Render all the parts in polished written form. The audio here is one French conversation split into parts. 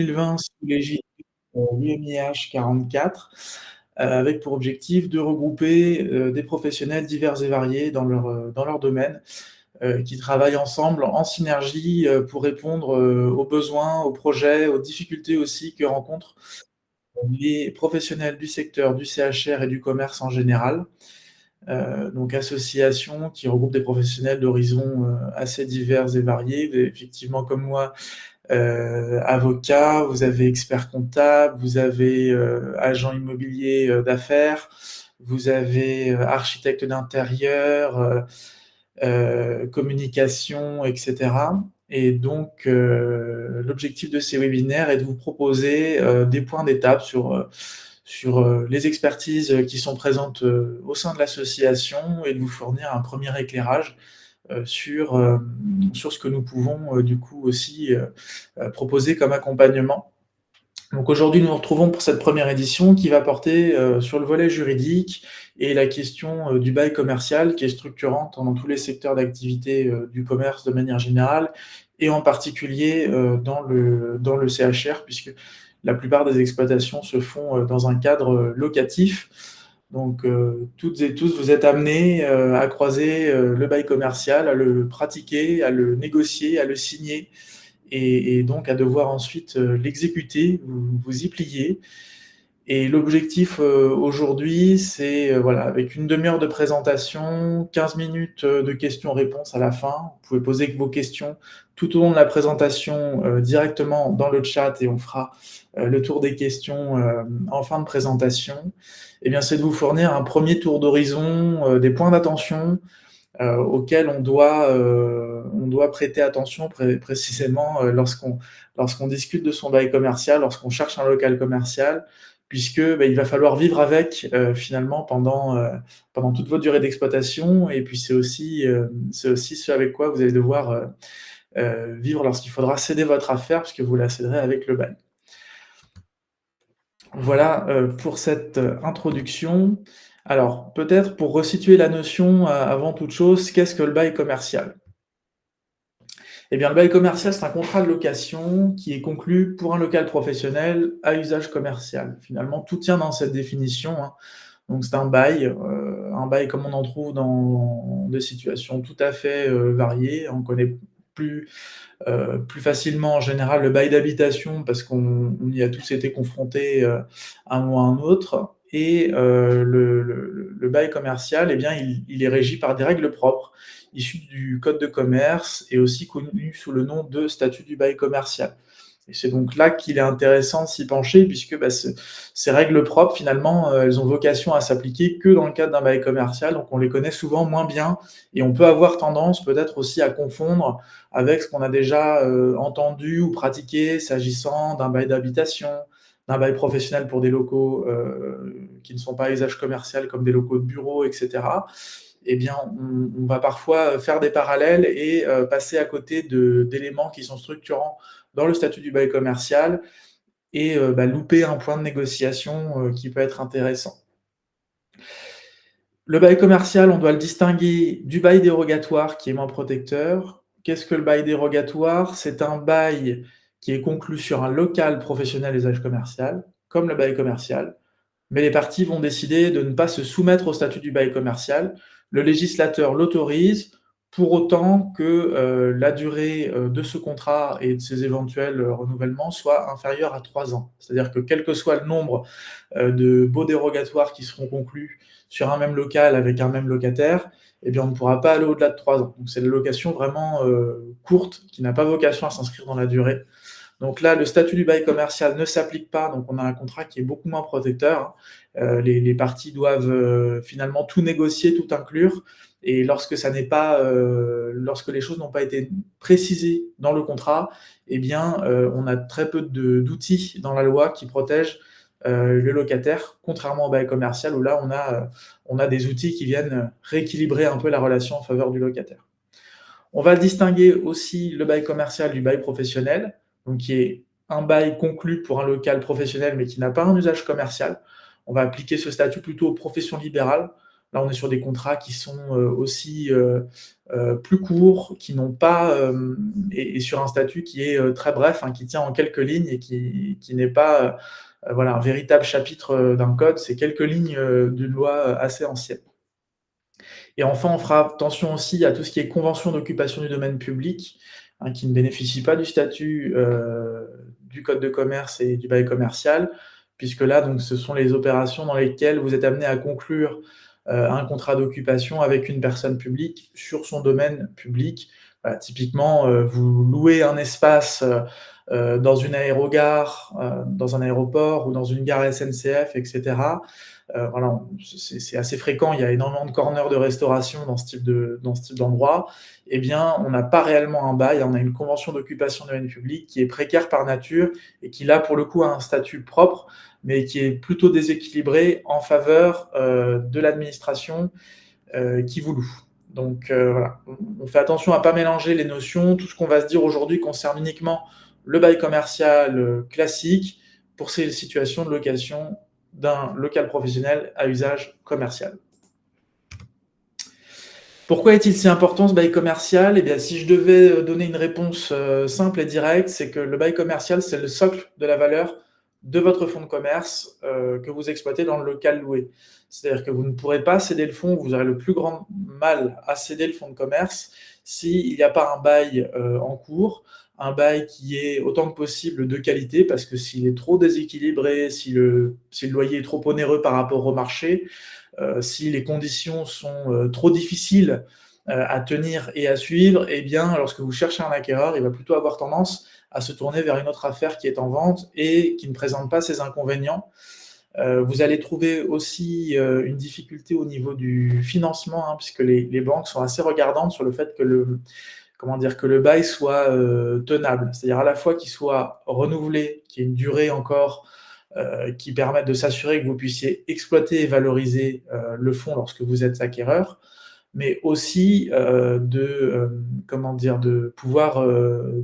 2020 sous l'égide l'UMIH 44, avec pour objectif de regrouper, des professionnels divers et variés dans leur domaine, qui travaillent ensemble en synergie, pour répondre, aux besoins, aux projets, aux difficultés aussi que rencontrent les professionnels du secteur du CHR et du commerce en général. Donc association qui regroupe des professionnels d'horizons, assez divers et variés. Effectivement comme moi, avocat, vous avez expert comptable, vous avez, agent immobilier, d'affaires, vous avez, architecte d'intérieur, communication et cetera et donc l'objectif de ces webinaires est de vous proposer, des points d'étape sur les expertises, qui sont présentes, au sein de l'association et de vous fournir un premier éclairage, sur ce que nous pouvons, du coup aussi, proposer comme accompagnement. Donc aujourd'hui, nous nous retrouvons pour cette première édition qui va porter, sur le volet juridique et la question, du bail commercial qui est structurante dans tous les secteurs d'activité, du commerce de manière générale et en particulier, dans le CHR puisque la plupart des exploitations se font, dans un cadre, locatif. Donc toutes et tous, vous êtes amenés, à croiser, le bail commercial, à le pratiquer, à le négocier, à le signer et donc à devoir ensuite, l'exécuter, vous y plier et l'objectif, aujourd'hui, c'est, voilà, avec une demi heure de présentation, 15 minutes, de questions-réponses à la fin. Vous pouvez poser vos questions tout au long de la présentation, directement dans le chat et on fera, le tour des questions, en fin de présentation. Et bien, c'est de vous fournir un premier tour d'horizon, des points d'attention, auxquels on doit prêter attention précisément, lorsqu'on discute de son bail commercial, lorsqu'on cherche un local commercial, puisque, bah, il va falloir vivre avec, finalement pendant toute votre durée d'exploitation et puis c'est aussi ce avec quoi vous allez devoir, vivre lorsqu'il faudra céder votre affaire puisque vous la céderez avec le bail. Voilà, pour cette, introduction. Alors, peut-être pour resituer la notion, avant toute chose, qu'est-ce que le bail commercial? Eh bien, le bail commercial, c'est un contrat de location qui est conclu pour un local professionnel à usage commercial. Finalement, tout tient dans cette définition, hein. Donc c'est un bail comme on en trouve dans des situations tout à fait, variées. On connaît plus plus facilement en général le bail d'habitation parce qu'on y a tous été confrontés, à un moment ou à un autre et le bail commercial, eh bien, il est régi par des règles propres, issues du code de commerce et aussi connues sous le nom de statut du bail commercial. Et c'est donc là qu'il est intéressant de s'y pencher puisque, bah, ces règles propres finalement, elles ont vocation à s'appliquer que dans le cadre d'un bail commercial, donc on les connaît souvent moins bien et on peut avoir tendance peut-être aussi à confondre avec ce qu'on a déjà, entendu ou pratiqué s'agissant d'un bail d'habitation, d'un bail professionnel pour des locaux, qui ne sont pas à usage commercial comme des locaux de bureaux et cetera. Eh bien, on va parfois, faire des parallèles et passer à côté d'éléments qui sont structurants dans le statut du bail commercial et bah, louper un point de négociation, qui peut être intéressant. Le bail commercial, on doit le distinguer du bail dérogatoire qui est moins protecteur. Qu'est-ce que le bail dérogatoire? C'est un bail qui est conclu sur un local professionnel à usage commercial, comme le bail commercial, mais les parties vont décider de ne pas se soumettre au statut du bail commercial. Le législateur l'autorise pour autant que, la durée, de ce contrat et de ses éventuels, renouvellements soit inférieure à 3 ans. C'est-à-dire que quel que soit le nombre, de baux dérogatoires qui seront conclus sur un même local avec un même locataire, eh bien, on ne pourra pas aller au-delà de 3 ans. Donc c'est une location vraiment, courte qui n'a pas vocation à s'inscrire dans la durée. Donc là, le statut du bail commercial ne s'applique pas, donc on a un contrat qui est beaucoup moins protecteur, hein. Les parties doivent, finalement tout négocier, tout inclure et lorsque ça n'est pas, lorsque les choses n'ont pas été précisées dans le contrat, eh bien, on a très peu d'outils dans la loi qui protègent, le locataire, contrairement au bail commercial où là on a des outils qui viennent, rééquilibrer un peu la relation en faveur du locataire. On va distinguer aussi le bail commercial du bail professionnel, donc qui est un bail conclu pour un local professionnel, mais qui n'a pas un usage commercial. On va appliquer ce statut plutôt aux professions libérales, Là, on est sur des contrats qui sont, aussi, plus courts, qui n'ont pas, et sur un statut qui est, très bref, hein, qui tient en quelques lignes et qui n'est pas, voilà, un véritable chapitre, d'un code. C'est quelques lignes, d'une loi, assez ancienne. Et enfin, on fera attention aussi à tout ce qui est convention d'occupation du domaine public, hein, qui ne bénéficie pas du statut, du code de commerce et du bail commercial, puisque là, donc, ce sont les opérations dans lesquelles vous êtes amené à conclure, un contrat d'occupation avec une personne publique sur son domaine public. Voilà, typiquement, vous louez un espace, dans une aérogare, dans un aéroport ou dans une gare SNCF et cetera. Voilà, c'est assez fréquent, il y a énormément de corners de restauration dans ce type d'endroit. Eh bien, on n'a pas réellement un bail, on a une convention d'occupation de domaine public qui est précaire par nature et qui, là, pour le coup, a un statut propre, mais qui est plutôt déséquilibré en faveur, de l'administration, qui vous loue. Donc, voilà, on fait attention à ne pas mélanger les notions. Tout ce qu'on va se dire aujourd'hui concerne uniquement le bail commercial, classique pour ces situations de location d'un local professionnel à usage commercial. Pourquoi est-il si important ce bail commercial? Eh bien, si je devais donner une réponse simple et directe, c'est que le bail commercial, c'est le socle de la valeur de votre fonds de commerce que vous exploitez dans le local loué. C'est-à-dire que vous ne pourrez pas céder le fonds, vous aurez le plus grand mal à céder le fonds de commerce s'il n'y a pas un bail en cours, un bail qui est autant que possible de qualité, parce que s'il est trop déséquilibré, si le loyer est trop onéreux par rapport au marché, si les conditions sont trop difficiles à tenir et à suivre, eh bien, lorsque vous cherchez un acquéreur, il va plutôt avoir tendance à se tourner vers une autre affaire qui est en vente et qui ne présente pas ces inconvénients. Vous allez trouver aussi une difficulté au niveau du financement, hein, puisque les banques sont assez regardantes sur le fait que le bail soit tenable. C'est-à-dire à la fois qu'il soit renouvelé, qu'il y ait une durée encore qui permettent de s'assurer que vous puissiez exploiter et valoriser le fonds lorsque vous êtes acquéreur, mais aussi de pouvoir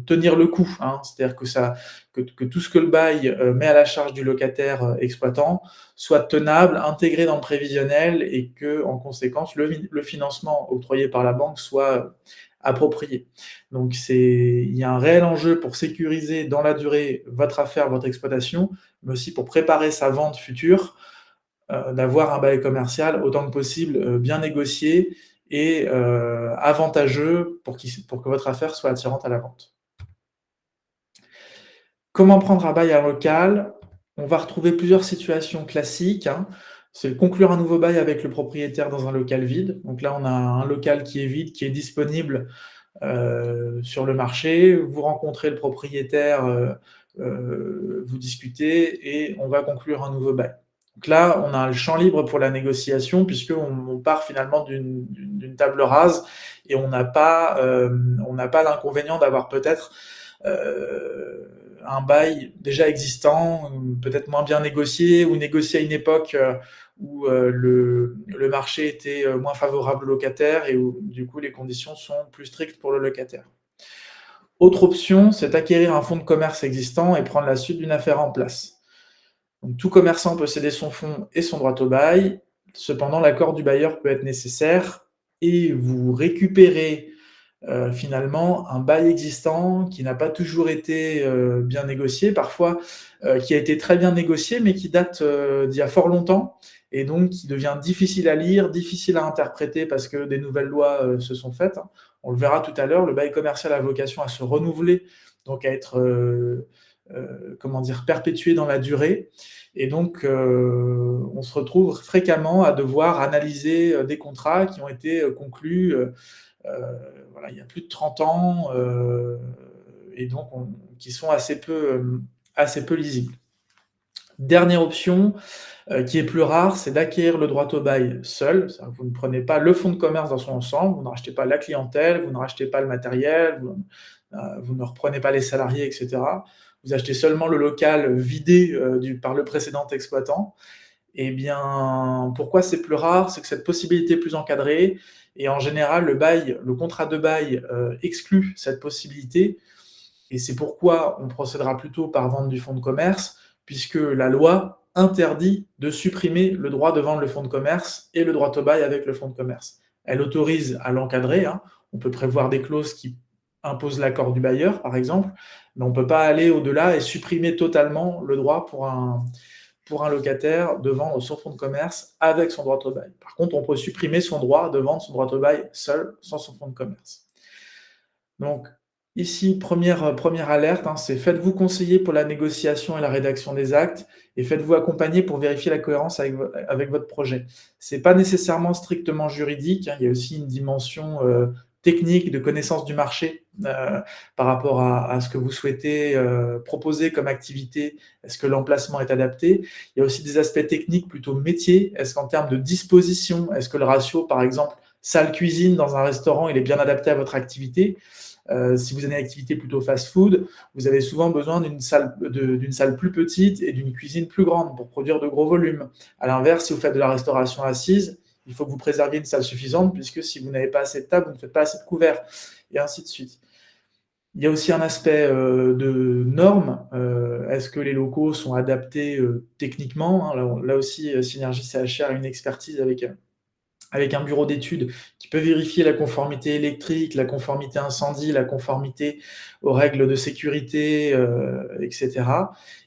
tenir le coup, hein. C'est-à-dire que tout ce que le bail met à la charge du locataire exploitant soit tenable, intégré dans le prévisionnel et que, en conséquence, le financement octroyé par la banque soit approprié. Donc il y a un réel enjeu pour sécuriser dans la durée votre affaire, votre exploitation, mais aussi pour préparer sa vente future, d'avoir un bail commercial autant que possible bien négocié et avantageux pour que votre affaire soit attirante à la vente. Comment prendre un bail à local? On va retrouver plusieurs situations classiques, hein. C'est conclure un nouveau bail avec le propriétaire dans un local vide. Donc là, on a un local qui est vide, qui est disponible sur le marché. Vous rencontrez le propriétaire, vous discutez et on va conclure un nouveau bail. Donc là, on a le champ libre pour la négociation puisqu'on part finalement d'une table rase et on n'a pas l'inconvénient d'avoir peut-être un bail déjà existant, peut-être moins bien négocié ou négocié à une époque où le marché était moins favorable aux locataires et où du coup les conditions sont plus strictes pour le locataire. Autre option, c'est d'acquérir un fonds de commerce existant et prendre la suite d'une affaire en place. Donc, tout commerçant peut céder son fonds et son droit au bail. Cependant, l'accord du bailleur peut être nécessaire et vous récupérez finalement un bail existant qui n'a pas toujours été bien négocié, parfois qui a été très bien négocié, mais qui date d'il y a fort longtemps et donc qui devient difficile à lire, difficile à interpréter parce que des nouvelles lois se sont faites. On le verra tout à l'heure, le bail commercial a vocation à se renouveler, donc à être perpétué dans la durée. Et donc, on se retrouve fréquemment à devoir analyser des contrats qui ont été conclus voilà, il y a plus de 30 ans et donc qui sont assez peu lisibles. Dernière option, qui est plus rare, c'est d'acquérir le droit au bail seul. Vous ne prenez pas le fonds de commerce dans son ensemble, vous ne rachetez pas la clientèle, vous ne rachetez pas le matériel, vous ne reprenez pas les salariés, etc. Vous achetez seulement le local vidé par le précédent exploitant. Eh bien, pourquoi c'est plus rare? C'est que cette possibilité est plus encadrée et en général, le contrat de bail exclut cette possibilité et c'est pourquoi on procédera plutôt par vente du fonds de commerce, puisque la loi interdit de supprimer le droit de vendre le fonds de commerce et le droit au bail avec le fonds de commerce. Elle autorise à l'encadrer, hein. On peut prévoir des clauses qui imposent l'accord du bailleur, par exemple, mais on ne peut pas aller au-delà et supprimer totalement le droit pour un locataire de vendre son fonds de commerce avec son droit au bail. Par contre, on peut supprimer son droit de vendre son droit au bail seul, sans son fonds de commerce. Donc, ici, première alerte, hein, c'est faites-vous conseiller pour la négociation et la rédaction des actes et faites-vous accompagner pour vérifier la cohérence avec votre projet. C'est pas nécessairement strictement juridique, hein, il y a aussi une dimension technique, de connaissance du marché par rapport à ce que vous souhaitez proposer comme activité. Est-ce que l'emplacement est adapté? Il y a aussi des aspects techniques plutôt métiers. Est-ce qu'en termes de disposition, est-ce que le ratio, par exemple, salle-cuisine dans un restaurant, il est bien adapté à votre activité? Si vous avez une activité plutôt fast-food, vous avez souvent besoin d'une salle plus petite et d'une cuisine plus grande pour produire de gros volumes. À l'inverse, si vous faites de la restauration assise, il faut que vous préserviez une salle suffisante, puisque si vous n'avez pas assez de tables, vous ne faites pas assez de couverts, et ainsi de suite. Il y a aussi un aspect de normes. Est-ce que les locaux sont adaptés techniquement, hein? Là aussi, Synergie CHR a une expertise avec un bureau d'études qui peut vérifier la conformité électrique, la conformité incendie, la conformité aux règles de sécurité, etc.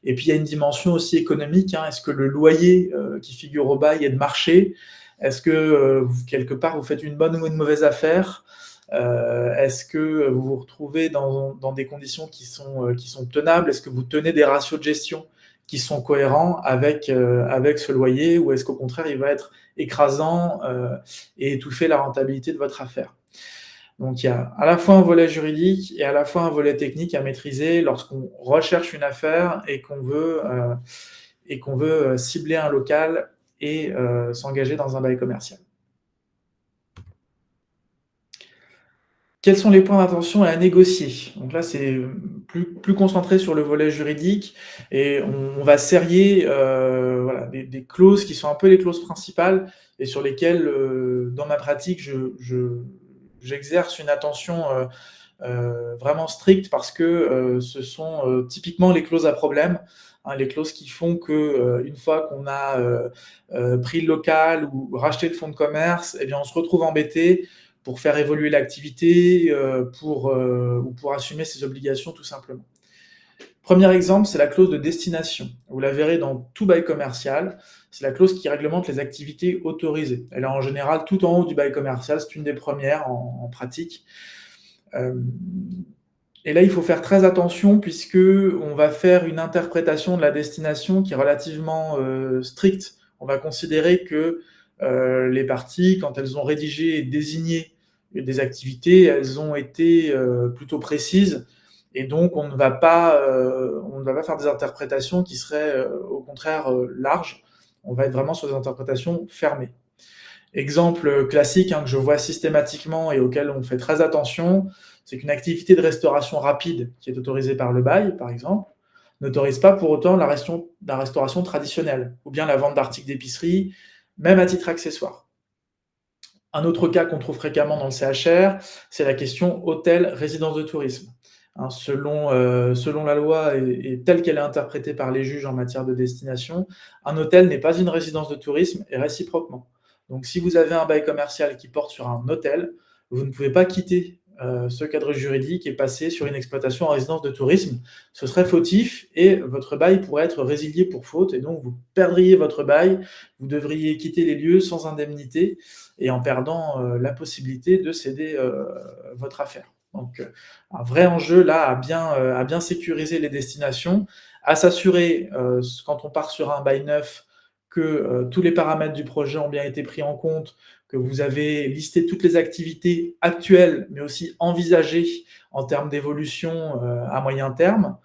Et puis il y a une dimension aussi économique, hein. Est-ce que le loyer qui figure au bail est de marché? Est-ce que quelque part vous faites une bonne ou une mauvaise affaire? Est-ce que vous vous retrouvez dans des conditions qui sont tenables? Est-ce que vous tenez des ratios de gestion qui sont cohérents avec ce loyer, ou est-ce qu'au contraire il va être écrasant et étouffer la rentabilité de votre affaire? Donc il y a à la fois un volet juridique et à la fois un volet technique à maîtriser lorsqu'on recherche une affaire et qu'on veut cibler un local et s'engager dans un bail commercial. Quels sont les points d'attention à négocier? Donc là, c'est plus concentré sur le volet juridique, et on va serrer voilà, des clauses qui sont un peu les clauses principales et sur lesquelles, dans ma pratique, j'exerce une attention vraiment stricte, parce que ce sont typiquement les clauses à problème, hein, les clauses qui font que une fois qu'on a pris le local ou racheté le fonds de commerce, eh bien, on se retrouve embêté pour faire évoluer l'activité, ou pour assumer ses obligations tout simplement. Premier exemple, c'est la clause de destination. Vous la verrez dans tout bail commercial. C'est la clause qui réglemente les activités autorisées. Elle est en général tout en haut du bail commercial, c'est une des premières en pratique. Et là, il faut faire très attention, puisque on va faire une interprétation de la destination qui est relativement stricte. On va considérer que les parties, quand elles ont rédigé et désigné des activités, elles ont été plutôt précises, et donc on ne va pas faire des interprétations qui seraient au contraire larges. On va être vraiment sur des interprétations fermées. Exemple classique, hein, que je vois systématiquement et auquel on fait très attention, c'est qu'une activité de restauration rapide qui est autorisée par le bail, par exemple, n'autorise pas pour autant la restauration traditionnelle, ou bien la vente d'articles d'épicerie, même à titre accessoire. Un autre cas qu'on trouve fréquemment dans le CHR, c'est la question hôtel, résidence de tourisme. Hein, selon la loi et telle qu'elle est interprétée par les juges en matière de destination, un hôtel n'est pas une résidence de tourisme, et réciproquement. Donc si vous avez un bail commercial qui porte sur un hôtel, vous ne pouvez pas quitter ce cadre juridique et passer sur une exploitation en résidence de tourisme. Ce serait fautif et votre bail pourrait être résilié pour faute, et donc vous perdriez votre bail, vous devriez quitter les lieux sans indemnité et en perdant la possibilité de céder votre affaire. Donc un vrai enjeu là à bien sécuriser les destinations, à s'assurer quand on part sur un bail neuf que tous les paramètres du projet ont bien été pris en compte, que vous avez listé toutes les activités actuelles, mais aussi envisagées en termes d'évolution à moyen terme.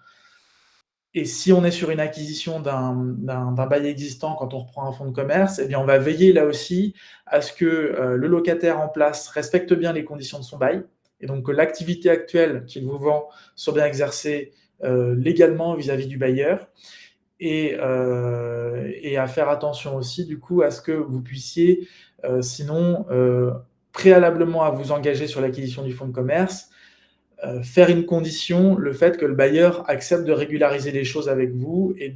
Et si on est sur une acquisition d'un bail existant, quand on reprend un fonds de commerce, eh bien, on va veiller là aussi à ce que le locataire en place respecte bien les conditions de son bail, et donc que l'activité actuelle qu'il vous vend soit bien exercée légalement vis-à-vis du bailleur, et à faire attention aussi du coup à ce que vous puissiez sinon préalablement à vous engager sur l'acquisition du fonds de commerce, faire une condition, le fait que le bailleur accepte de régulariser les choses avec vous et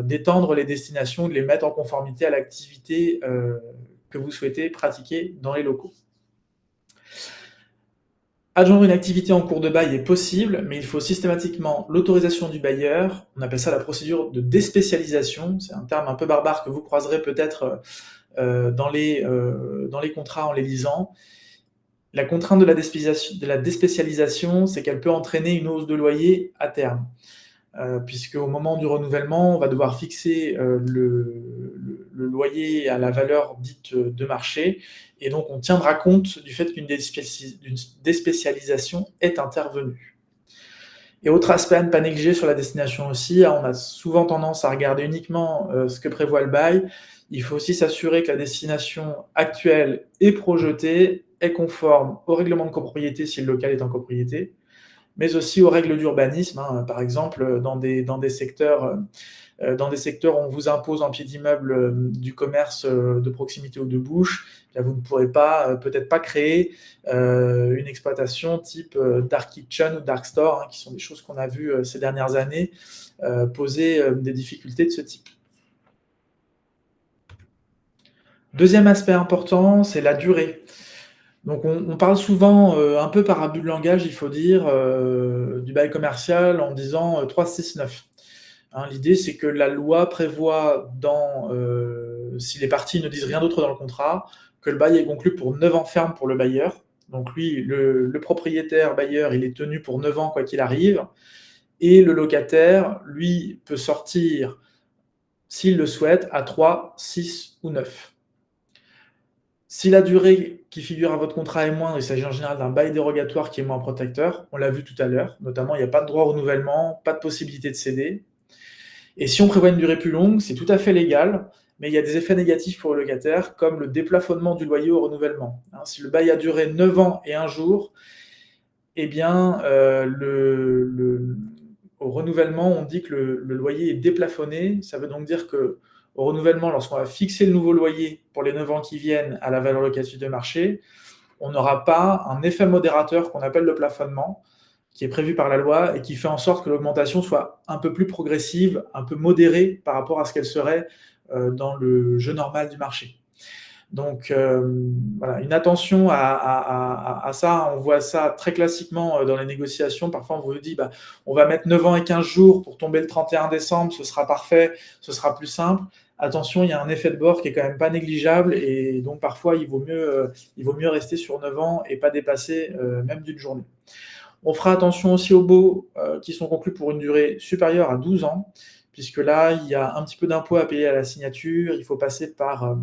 d'étendre les destinations, de les mettre en conformité à l'activité, que vous souhaitez pratiquer dans les locaux. Adjoindre une activité en cours de bail est possible, mais il faut systématiquement l'autorisation du bailleur. On appelle ça la procédure de déspécialisation. C'est un terme un peu barbare que vous croiserez peut-être dans les contrats en les lisant. La contrainte de la déspécialisation, c'est qu'elle peut entraîner une hausse de loyer à terme, puisqu'au moment du renouvellement, on va devoir fixer le loyer à la valeur dite de marché, et donc on tiendra compte du fait qu'une déspécialisation est intervenue. Et autre aspect à ne pas négliger sur la destination aussi, on a souvent tendance à regarder uniquement ce que prévoit le bail. Il faut aussi s'assurer que la destination actuelle et projetée est conforme au règlement de copropriété si le local est en copropriété, mais aussi aux règles d'urbanisme. Par exemple, dans des secteurs où on vous impose en pied d'immeuble du commerce de proximité ou de bouche, là, vous ne pourrez pas, peut-être pas créer une exploitation type dark kitchen ou dark store, qui sont des choses qu'on a vues ces dernières années poser des difficultés de ce type. Deuxième aspect important, c'est la durée. Donc on parle souvent, un peu par abus de langage, il faut dire, du bail commercial en disant 3, 6, 9. L'idée, c'est que la loi prévoit si les parties ne disent rien d'autre dans le contrat, que le bail est conclu pour 9 ans ferme pour le bailleur. Donc lui, le propriétaire bailleur, il est tenu pour 9 ans quoi qu'il arrive, et le locataire, lui, peut sortir, s'il le souhaite, à 3, 6 ou 9. Si la durée qui figure à votre contrat est moindre, il s'agit en général d'un bail dérogatoire qui est moins protecteur. On l'a vu tout à l'heure, notamment, il n'y a pas de droit au renouvellement, pas de possibilité de céder. Et si on prévoit une durée plus longue, c'est tout à fait légal, mais il y a des effets négatifs pour le locataire, comme le déplafonnement du loyer au renouvellement. Si le bail a duré 9 ans et 1 jour, eh bien, au renouvellement, on dit que le loyer est déplafonné. Ça veut donc dire que au renouvellement, lorsqu'on va fixer le nouveau loyer pour les 9 ans qui viennent à la valeur locative de marché, on n'aura pas un effet modérateur qu'on appelle le plafonnement, qui est prévu par la loi et qui fait en sorte que l'augmentation soit un peu plus progressive, un peu modérée par rapport à ce qu'elle serait dans le jeu normal du marché. Donc voilà, une attention à ça. On voit ça très classiquement dans les négociations. Parfois, on vous dit on va mettre 9 ans et 15 jours pour tomber le 31 décembre, ce sera parfait, ce sera plus simple. Attention, il y a un effet de bord qui est quand même pas négligeable, et donc parfois il vaut mieux rester sur 9 ans et pas dépasser même d'une journée. On fera attention aussi aux baux qui sont conclus pour une durée supérieure à 12 ans, puisque là, il y a un petit peu d'impôt à payer à la signature, il faut passer par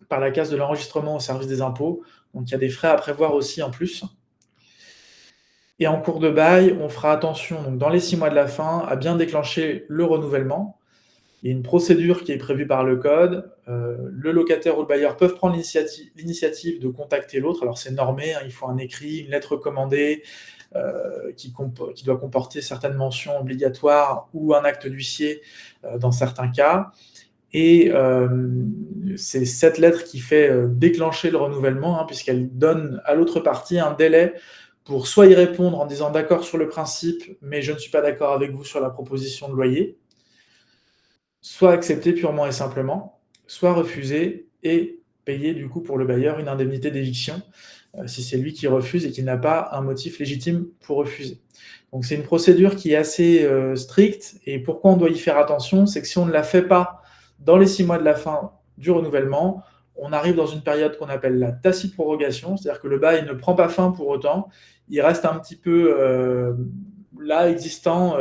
la case de l'enregistrement au service des impôts, donc il y a des frais à prévoir aussi en plus. Et en cours de bail, on fera attention, donc dans les 6 mois de la fin, à bien déclencher le renouvellement. Il y a une procédure qui est prévue par le code. Le locataire ou le bailleur peuvent prendre l'initiative de contacter l'autre. Alors c'est normé, il faut un écrit, une lettre recommandée qui doit comporter certaines mentions obligatoires ou un acte d'huissier dans certains cas. Et c'est cette lettre qui fait déclencher le renouvellement, puisqu'elle donne à l'autre partie un délai pour soit y répondre en disant d'accord sur le principe, mais je ne suis pas d'accord avec vous sur la proposition de loyer, soit accepter purement et simplement, soit refuser et payer du coup pour le bailleur une indemnité d'éviction, si c'est lui qui refuse et qu'il n'a pas un motif légitime pour refuser. Donc c'est une procédure qui est assez stricte, et pourquoi on doit y faire attention, c'est que si on ne la fait pas dans les 6 mois de la fin du renouvellement, on arrive dans une période qu'on appelle la tacite prorogation, c'est-à-dire que le bail ne prend pas fin pour autant, il reste un petit peu là, existant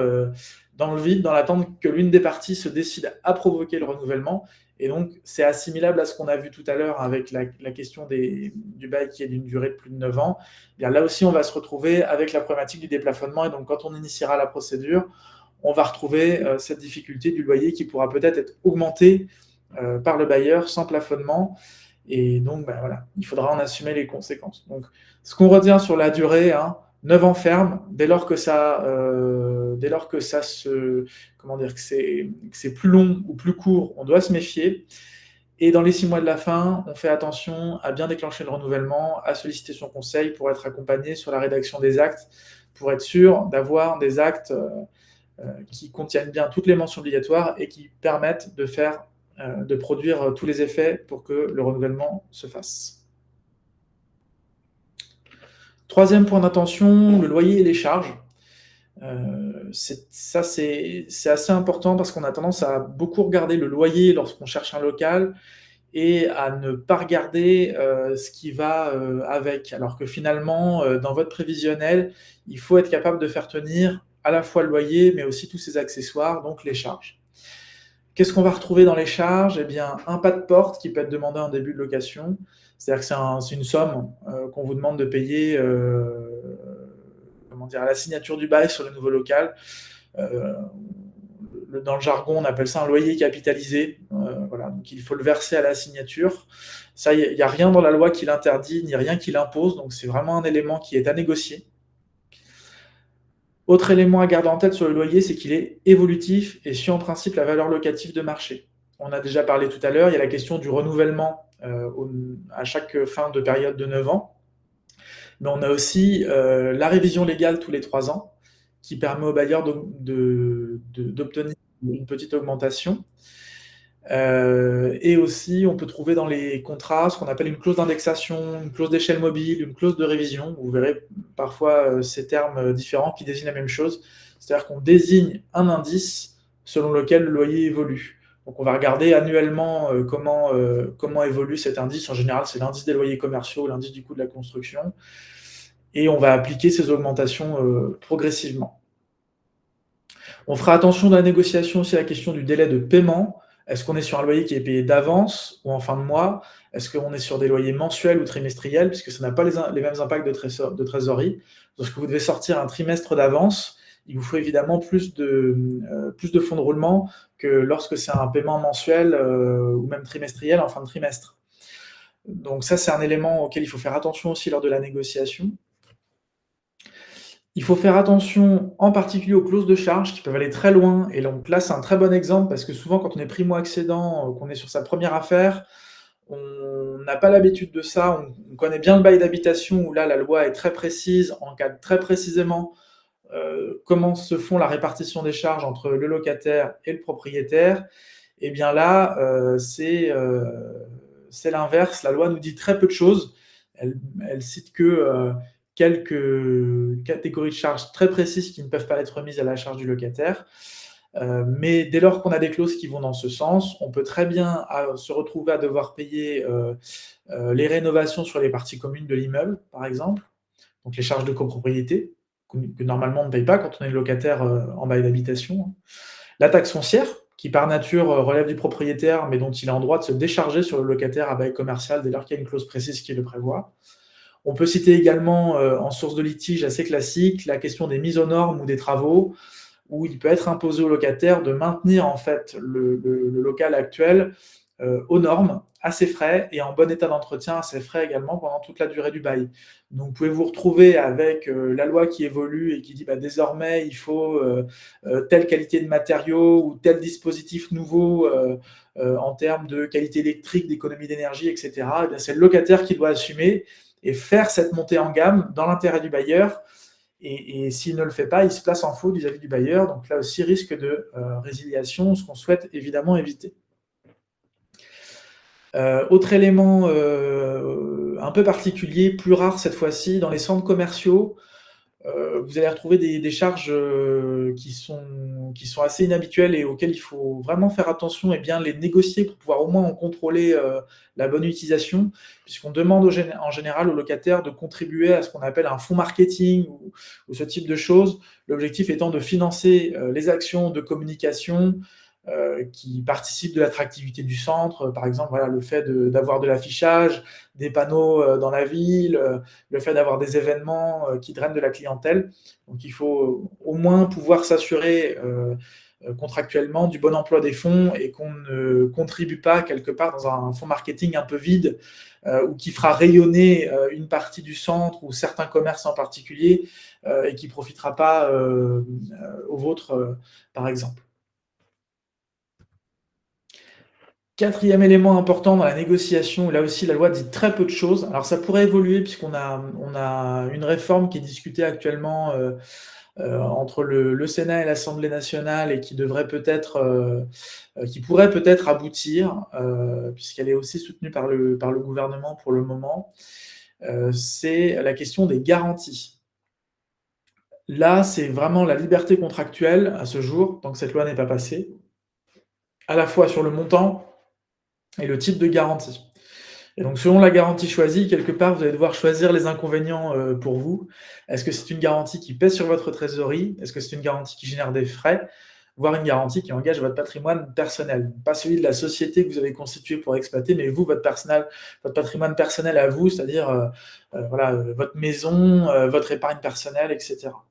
dans le vide, dans l'attente que l'une des parties se décide à provoquer le renouvellement. Et donc, c'est assimilable à ce qu'on a vu tout à l'heure avec la question du bail qui est d'une durée de plus de 9 ans. Eh bien, là aussi, on va se retrouver avec la problématique du déplafonnement. Et donc, quand on initiera la procédure, on va retrouver cette difficulté du loyer qui pourra peut-être être augmenté par le bailleur sans plafonnement. Et donc, voilà, il faudra en assumer les conséquences. Donc, ce qu'on retient sur la durée, 9 ans ferme, dès lors que c'est plus long ou plus court, on doit se méfier. Et dans les 6 mois de la fin, on fait attention à bien déclencher le renouvellement, à solliciter son conseil pour être accompagné sur la rédaction des actes, pour être sûr d'avoir des actes qui contiennent bien toutes les mentions obligatoires et qui permettent de produire tous les effets pour que le renouvellement se fasse. Troisième point d'attention, le loyer et les charges. C'est assez important parce qu'on a tendance à beaucoup regarder le loyer lorsqu'on cherche un local et à ne pas regarder ce qui va avec. Alors que finalement, dans votre prévisionnel, il faut être capable de faire tenir à la fois le loyer, mais aussi tous ses accessoires, donc les charges. Qu'est-ce qu'on va retrouver dans les charges? Eh bien, un pas de porte qui peut être demandé en début de location. C'est-à-dire que c'est une somme qu'on vous demande de payer comment dire, à la signature du bail sur le nouveau local. Euh, Dans le jargon, on appelle ça un loyer capitalisé. Voilà, donc il faut le verser à la signature. Ça, il n'y a rien dans la loi qui l'interdit, ni rien qui l'impose, donc c'est vraiment un élément qui est à négocier. Autre élément à garder en tête sur le loyer, c'est qu'il est évolutif et suit en principe la valeur locative de marché. On a déjà parlé tout à l'heure, il y a la question du renouvellement à chaque fin de période de 9 ans, mais on a aussi la révision légale tous les 3 ans, qui permet aux bailleurs d'obtenir une petite augmentation. Et aussi, on peut trouver dans les contrats ce qu'on appelle une clause d'indexation, une clause d'échelle mobile, une clause de révision. Vous verrez parfois ces termes différents qui désignent la même chose. C'est-à-dire qu'on désigne un indice selon lequel le loyer évolue. Donc on va regarder annuellement comment évolue cet indice. En général, c'est l'indice des loyers commerciaux, l'indice du coût de la construction. Et on va appliquer ces augmentations progressivement. On fera attention dans la négociation aussi à la question du délai de paiement. Est-ce qu'on est sur un loyer qui est payé d'avance ou en fin de mois? Est-ce qu'on est sur des loyers mensuels ou trimestriels? Puisque ça n'a pas les mêmes impacts de trésorerie. Lorsque vous devez sortir un trimestre d'avance, il vous faut évidemment plus de fonds de roulement que lorsque c'est un paiement mensuel ou même trimestriel en fin de trimestre. Donc ça, c'est un élément auquel il faut faire attention aussi lors de la négociation. Il faut faire attention en particulier aux clauses de charge qui peuvent aller très loin. Et donc là, c'est un très bon exemple parce que souvent, quand on est primo-accédant, qu'on est sur sa première affaire, on n'a pas l'habitude de ça. On connaît bien le bail d'habitation où là, la loi est très précise, encadre très précisément comment se font la répartition des charges entre le locataire et le propriétaire. Et bien là, c'est l'inverse. La loi nous dit très peu de choses. Elle cite que quelques catégories de charges très précises qui ne peuvent pas être mises à la charge du locataire. Mais dès lors qu'on a des clauses qui vont dans ce sens, on peut très bien se retrouver à devoir payer les rénovations sur les parties communes de l'immeuble, par exemple, donc les charges de copropriété, que normalement on ne paye pas quand on est locataire en bail d'habitation. La taxe foncière, qui par nature relève du propriétaire, mais dont il est en droit de se décharger sur le locataire à bail commercial dès lors qu'il y a une clause précise qui le prévoit. On peut citer également en source de litige assez classique la question des mises aux normes ou des travaux, où il peut être imposé au locataire de maintenir en fait le local actuel aux normes, à ses frais et en bon état d'entretien à ses frais également pendant toute la durée du bail. Donc vous pouvez vous retrouver avec la loi qui évolue et qui dit désormais il faut telle qualité de matériaux ou tel dispositif nouveau en termes de qualité électrique, d'économie d'énergie, etc. Et bien, c'est le locataire qui doit assumer et faire cette montée en gamme dans l'intérêt du bailleur. Et s'il ne le fait pas, il se place en faux vis-à-vis du bailleur. Donc là aussi, risque de résiliation, ce qu'on souhaite évidemment éviter. Autre élément un peu particulier, plus rare cette fois-ci, dans les centres commerciaux, vous allez retrouver des charges qui sont assez inhabituelles et auxquelles il faut vraiment faire attention et bien les négocier pour pouvoir au moins en contrôler la bonne utilisation, puisqu'on demande en général aux locataires de contribuer à ce qu'on appelle un fonds marketing ou ce type de choses, l'objectif étant de financer les actions de communication qui participent de l'attractivité du centre, par exemple voilà, le fait d'avoir de l'affichage, des panneaux dans la ville, le fait d'avoir des événements qui drainent de la clientèle. Donc il faut au moins pouvoir s'assurer contractuellement du bon emploi des fonds et qu'on ne contribue pas quelque part dans un fonds marketing un peu vide ou qui fera rayonner une partie du centre ou certains commerces en particulier et qui ne profitera pas aux vôtres, par exemple. 4e élément important dans la négociation, là aussi la loi dit très peu de choses. Alors ça pourrait évoluer puisqu'on a une réforme qui est discutée actuellement, entre le Sénat et l'Assemblée nationale et qui pourrait peut-être aboutir, puisqu'elle est aussi soutenue par le gouvernement pour le moment. C'est la question des garanties. Là, c'est vraiment la liberté contractuelle à ce jour, tant que cette loi n'est pas passée, à la fois sur le montant et le type de garantie. Et donc selon la garantie choisie, quelque part, vous allez devoir choisir les inconvénients, pour vous. Est-ce que c'est une garantie qui pèse sur votre trésorerie? Est-ce que c'est une garantie qui génère des frais? Voire une garantie qui engage votre patrimoine personnel. Pas celui de la société que vous avez constituée pour exploiter, mais vous, votre patrimoine personnel à vous, c'est-à-dire, voilà, votre maison, votre épargne personnelle et cetera.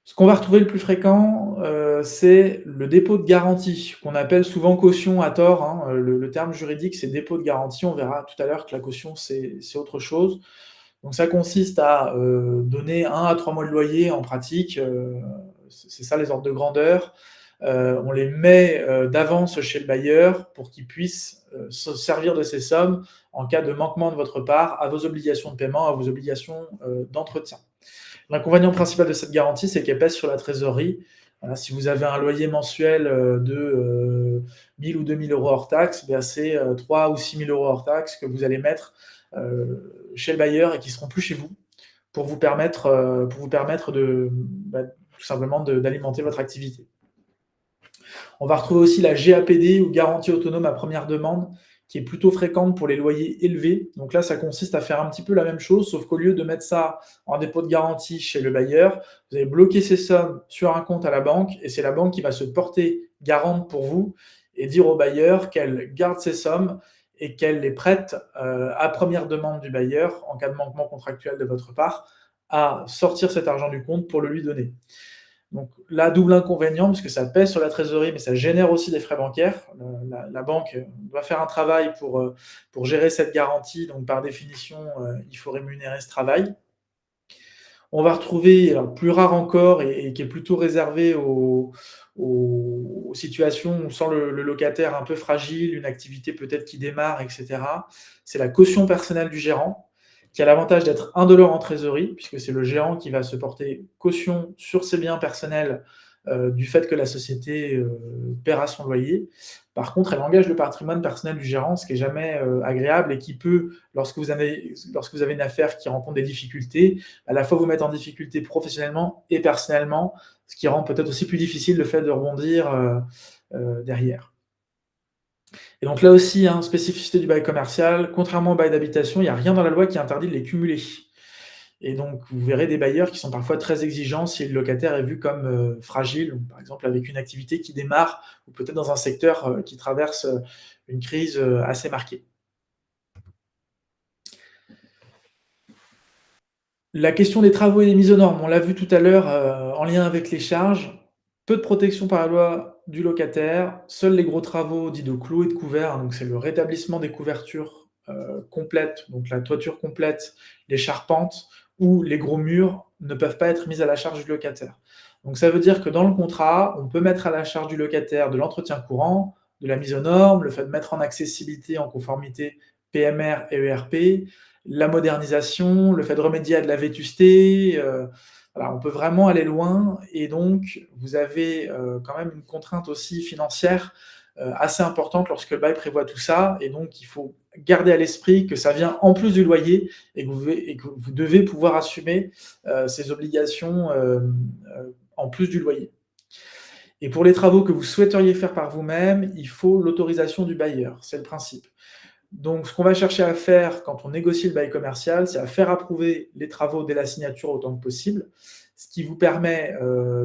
Ce qu'on va retrouver le plus fréquent, c'est le dépôt de garantie, qu'on appelle souvent caution à tort, hein, le terme juridique, c'est dépôt de garantie. On verra tout à l'heure que la caution, c'est autre chose. Donc ça consiste à, donner 1 à 3 mois de loyer en pratique, c'est ça les ordres de grandeur. On les met, d'avance chez le bailleur pour qu'il puisse, se servir de ces sommes en cas de manquement de votre part à vos obligations de paiement, à vos obligations, d'entretien. L'inconvénient principal de cette garantie, c'est qu'elle pèse sur la trésorerie. Voilà, si vous avez un loyer mensuel, de, 1 000 ou 2 000 € hors taxes, bah, c'est, 3 ou 6 000 € hors taxes que vous allez mettre, chez le bailleur et qui seront plus chez vous pour vous permettre de, bah, tout simplement d'alimenter votre activité. On va retrouver aussi la GAPD ou garantie autonome à première demande, qui est plutôt fréquente pour les loyers élevés. Donc là, ça consiste à faire un petit peu la même chose, sauf qu'au lieu de mettre ça en dépôt de garantie chez le bailleur, vous allez bloquer ces sommes sur un compte à la banque et c'est la banque qui va se porter garante pour vous et dire au bailleur qu'elle garde ces sommes et qu'elle les prête à première demande du bailleur en cas de manquement contractuel de votre part à sortir cet argent du compte pour le lui donner. Donc là, double inconvénient, parce que ça pèse sur la trésorerie, mais ça génère aussi des frais bancaires. La banque doit faire un travail pour gérer cette garantie, donc par définition, il faut rémunérer ce travail. On va retrouver, alors plus rare encore et qui est plutôt réservé aux situations où on sent le locataire un peu fragile, une activité peut-être qui démarre et cetera. C'est la caution personnelle du gérant, qui a l'avantage d'être indolore en trésorerie, puisque c'est le gérant qui va se porter caution sur ses biens personnels, du fait que la société, paiera son loyer. Par contre, elle engage le patrimoine personnel du gérant, ce qui est jamais, agréable et qui peut, lorsque vous avez une affaire qui rencontre des difficultés, à la fois vous mettre en difficulté professionnellement et personnellement, ce qui rend peut-être aussi plus difficile le fait de rebondir, derrière. Et donc là aussi, hein, spécificité du bail commercial, contrairement au bail d'habitation, il n'y a rien dans la loi qui interdit de les cumuler. Et donc vous verrez des bailleurs qui sont parfois très exigeants si le locataire est vu comme, fragile ou par exemple avec une activité qui démarre ou peut-être dans un secteur, qui traverse, une crise, assez marquée. La question des travaux et des mises aux normes, on l'a vu tout à l'heure, en lien avec les charges. Peu de protection par la loi du locataire, seuls les gros travaux dits de clous et de couverts, hein, donc c'est le rétablissement des couvertures, complètes, donc la toiture complète, les charpentes ou les gros murs ne peuvent pas être mis à la charge du locataire. Donc ça veut dire que dans le contrat, on peut mettre à la charge du locataire de l'entretien courant, de la mise aux normes, le fait de mettre en accessibilité en conformité PMR et ERP, la modernisation, le fait de remédier à de la vétusté, voilà, on peut vraiment aller loin et donc vous avez, quand même une contrainte aussi financière, assez importante lorsque le bail prévoit tout ça et donc il faut garder à l'esprit que ça vient en plus du loyer et que vous devez pouvoir assumer, ces obligations, en plus du loyer. Et pour les travaux que vous souhaiteriez faire par vous-même, il faut l'autorisation du bailleur, c'est le principe. Donc, ce qu'on va chercher à faire quand on négocie le bail commercial, c'est à faire approuver les travaux dès la signature autant que possible, ce qui vous permet,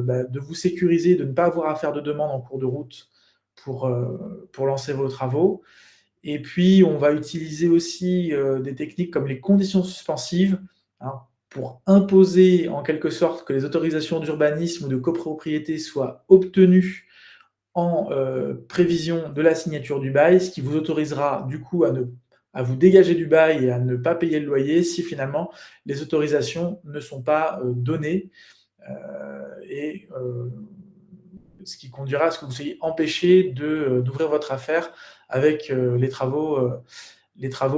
bah, de vous sécuriser, de ne pas avoir à faire de demande en cours de route pour lancer vos travaux. Et puis, on va utiliser aussi, des techniques comme les conditions suspensives, hein, pour imposer en quelque sorte que les autorisations d'urbanisme ou de copropriété soient obtenues en, prévision de la signature du bail, ce qui vous autorisera du coup à vous dégager du bail et à ne pas payer le loyer si finalement les autorisations ne sont pas, données, et ce qui conduira à ce que vous soyez empêché d'ouvrir votre affaire avec, les travaux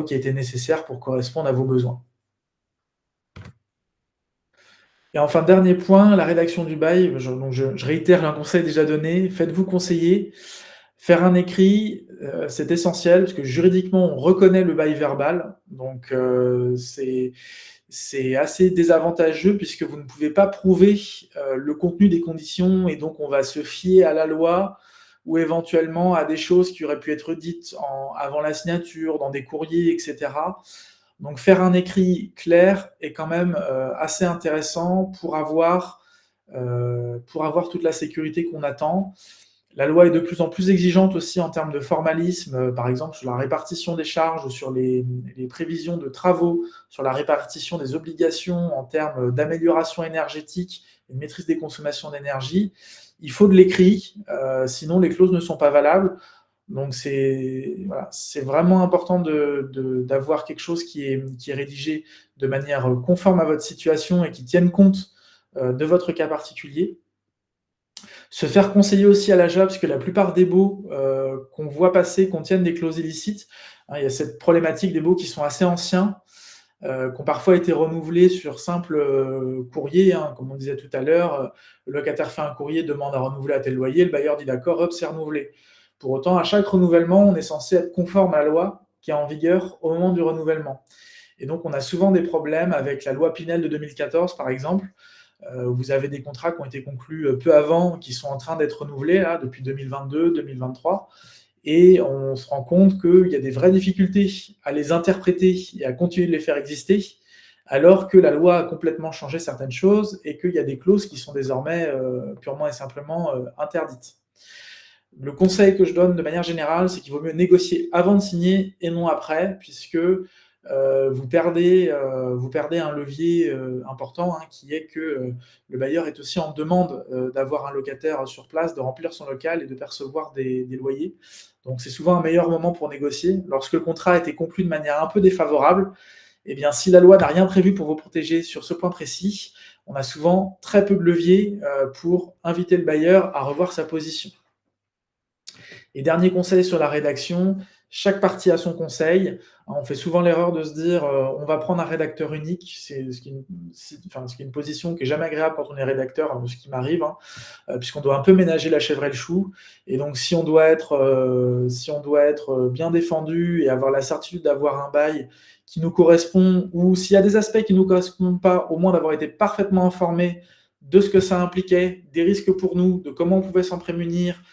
qui étaient nécessaires pour correspondre à vos besoins. Et enfin, dernier point, la rédaction du bail, je réitère un conseil déjà donné, faites-vous conseiller. Faire un écrit, c'est essentiel parce que juridiquement, on reconnaît le bail verbal, donc c'est assez désavantageux puisque vous ne pouvez pas prouver, le contenu des conditions et donc on va se fier à la loi ou éventuellement à des choses qui auraient pu être dites avant la signature, dans des courriers et cetera. Donc faire un écrit clair est quand même, assez intéressant pour avoir toute la sécurité qu'on attend. La loi est de plus en plus exigeante aussi en termes de formalisme, par exemple sur la répartition des charges ou sur les prévisions de travaux, sur la répartition des obligations en termes d'amélioration énergétique et de maîtrise des consommations d'énergie. Il faut de l'écrit, sinon les clauses ne sont pas valables. Donc c'est vraiment important d'avoir quelque chose qui est rédigé de manière conforme à votre situation et qui tienne compte de votre cas particulier. Se faire conseiller aussi à l'achat, parce que la plupart des baux qu'on voit passer contiennent des clauses illicites. Hein, il y a cette problématique des baux qui sont assez anciens, qui ont parfois été renouvelés sur simple courrier, hein, comme on disait tout à l'heure. Le locataire fait un courrier, demande à renouveler à tel loyer, le bailleur dit d'accord, hop, c'est renouvelé. Pour autant, à chaque renouvellement, on est censé être conforme à la loi qui est en vigueur au moment du renouvellement. Et donc, on a souvent des problèmes avec la loi Pinel de 2014, par exemple. Vous avez des contrats qui ont été conclus peu avant, qui sont en train d'être renouvelés là, depuis 2022, 2023. Et on se rend compte qu'il y a des vraies difficultés à les interpréter et à continuer de les faire exister, alors que la loi a complètement changé certaines choses et qu'il y a des clauses qui sont désormais purement et simplement interdites. Le conseil que je donne de manière générale, c'est qu'il vaut mieux négocier avant de signer et non après, puisque vous perdez un levier important, hein, qui est que le bailleur est aussi en demande d'avoir un locataire sur place, de remplir son local et de percevoir des loyers. Donc c'est souvent un meilleur moment pour négocier. Lorsque le contrat a été conclu de manière un peu défavorable, eh bien, si la loi n'a rien prévu pour vous protéger sur ce point précis, on a souvent très peu de leviers pour inviter le bailleur à revoir sa position. Et dernier conseil sur la rédaction, chaque partie a son conseil. On fait souvent l'erreur de se dire on va prendre un rédacteur unique, ce qui est une position qui est jamais agréable quand on est rédacteur, ce qui m'arrive, hein, puisqu'on doit un peu ménager la chèvre et le chou. Et donc si on doit être bien défendu et avoir la certitude d'avoir un bail qui nous correspond, ou s'il y a des aspects qui ne nous correspondent pas, au moins d'avoir été parfaitement informé de ce que ça impliquait, des risques pour nous, de comment on pouvait s'en prémunir,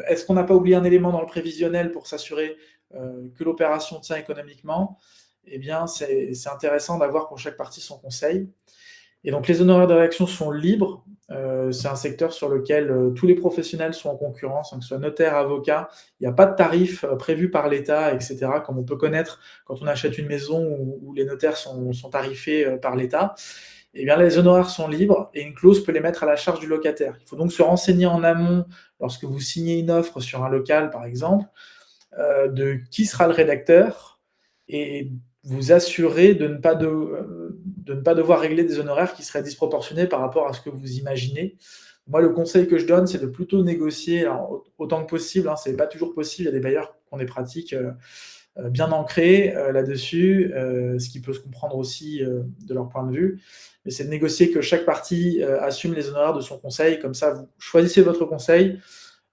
est-ce qu'on n'a pas oublié un élément dans le prévisionnel pour s'assurer que l'opération tient économiquement. Eh bien, c'est intéressant d'avoir pour chaque partie son conseil. Et donc, les honoraires de rédaction sont libres. C'est un secteur sur lequel tous les professionnels sont en concurrence, hein, que ce soit notaire, avocat. Il n'y a pas de tarif prévu par l'État, etc., comme on peut connaître quand on achète une maison où les notaires sont tarifés par l'État. Eh bien, les honoraires sont libres et une clause peut les mettre à la charge du locataire. Il faut donc se renseigner en amont lorsque vous signez une offre sur un local, par exemple, de qui sera le rédacteur et vous assurer de ne pas devoir régler des honoraires qui seraient disproportionnés par rapport à ce que vous imaginez. Moi, le conseil que je donne, c'est de plutôt négocier autant que possible. Hein, ce n'est pas toujours possible. Il y a des bailleurs qui ont des pratiques bien ancrées là-dessus, ce qui peut se comprendre aussi de leur point de vue. Mais c'est de négocier que chaque partie assume les honoraires de son conseil. Comme ça, vous choisissez votre conseil,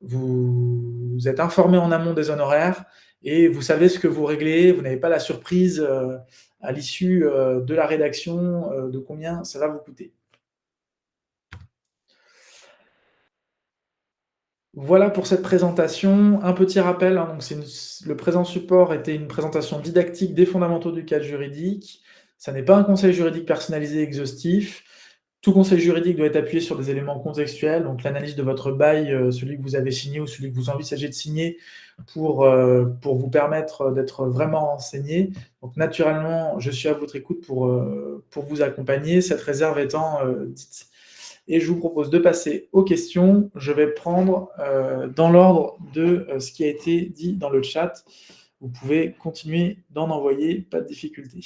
vous êtes informé en amont des honoraires et vous savez ce que vous réglez. Vous n'avez pas la surprise à l'issue de la rédaction de combien ça va vous coûter. Voilà pour cette présentation. Un petit rappel, hein, donc le présent support était une présentation didactique des fondamentaux du cadre juridique. Ça n'est pas un conseil juridique personnalisé exhaustif. Tout conseil juridique doit être appuyé sur des éléments contextuels, donc l'analyse de votre bail, celui que vous avez signé ou celui que vous envisagez de signer pour vous permettre d'être vraiment renseigné. Donc naturellement, je suis à votre écoute pour vous accompagner, cette réserve étant dite. Et je vous propose de passer aux questions. Je vais prendre dans l'ordre de ce qui a été dit dans le chat. Vous pouvez continuer d'en envoyer, pas de difficulté.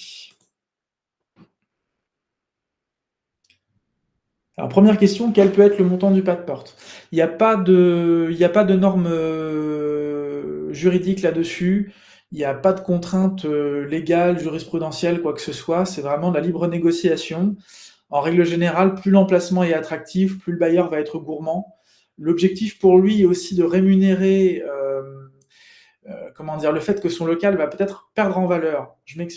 Alors première question, quel peut être le montant du pas de porte? Il y a pas de normes, juridiques là-dessus. Il y a pas de contraintes, légales, jurisprudentielles, quoi que ce soit. C'est vraiment de la libre négociation. En règle générale, plus l'emplacement est attractif, plus le bailleur va être gourmand. L'objectif pour lui est aussi de rémunérer, comment dire? Le fait que son local va peut-être perdre en valeur. Je m'explique.